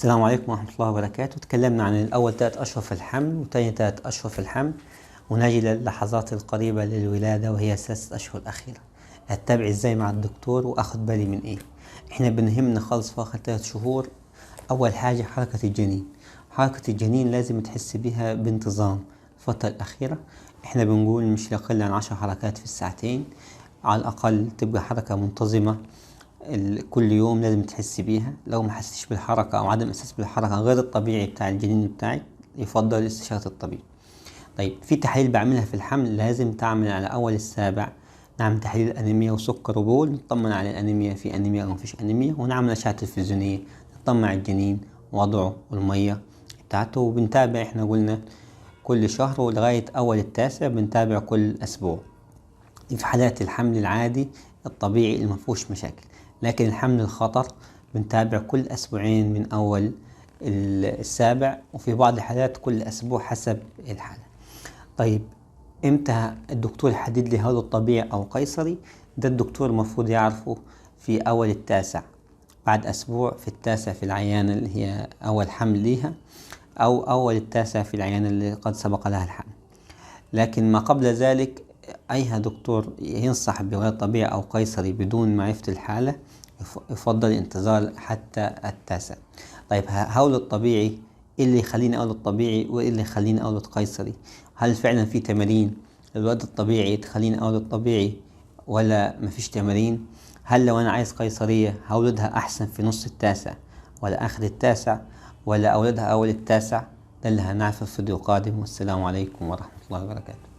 السلام عليكم ورحمة الله وبركاته. تكلمنا عن الأول 3 أشهر في الحمل وتاني 3 أشهر في الحمل، ونجي للحظات القريبة للولادة وهي 3 أشهر الأخيرة. أتبع إزاي مع الدكتور وأخد بالي من إيه؟ إحنا بنهمنا خالص في آخر 3 شهور. أول حاجة حركة الجنين. حركة الجنين لازم تحس بيها بانتظام الفترة الأخيرة. إحنا بنقول مش يقل عن 10 حركات في الساعتين على الأقل، تبقى حركة منتظمة. كل يوم لازم تحس بيها. لو ما حسيتش بالحركة أو عدم إحساس بالحركة غير الطبيعي بتاع الجنين بتاعك، يفضل استشارة الطبيب. طيب، في تحاليل بعملها في الحمل لازم تعمل على أول السابع. نعمل تحليل أنيميا وسكر وبول، نطمن على الأنيميا، في أنيميا أو مفيش أنيميا، ونعمل أشعة تلفزيونية نطمن على الجنين وضعه والمية بتاعته. وبنتابع، إحنا قلنا كل شهر، ولغاية أول التاسع بنتابع كل أسبوع. في حالات الحمل العادي الطبيعي اللي مفهوش مشاكل، لكن الحمل الخطر بنتابع كل أسبوعين من أول السابع، وفي بعض الحالات كل أسبوع حسب الحالة. طيب، إمتى الدكتور يحدد لي هذا الطبيعي أو قيصري؟ ده الدكتور المفروض يعرفه في أول التاسع، بعد أسبوع في التاسع في العيانة اللي هي أول حمل ليها، أو أول التاسع في العيانة اللي قد سبق لها الحمل. لكن ما قبل ذلك أي دكتور ينصح بغير طبيعي أو قيصري بدون معرفة الحالة يفضل الانتظار حتى التاسع. طيب، هقول الطبيعي، إيه اللي يخليني أقول الطبيعي وإيه اللي يخليني أقول قيصري؟ هل فعلا في تمارين للولد الطبيعي تخليني أقول الطبيعي ولا مفيش تمارين؟ هل لو أنا عايز قيصرية هولدها أحسن في نص التاسع ولا آخر التاسع ولا أولدها أول التاسع؟ ده اللي هنعرفه في الفيديو القادم، والسلام عليكم ورحمة الله وبركاته.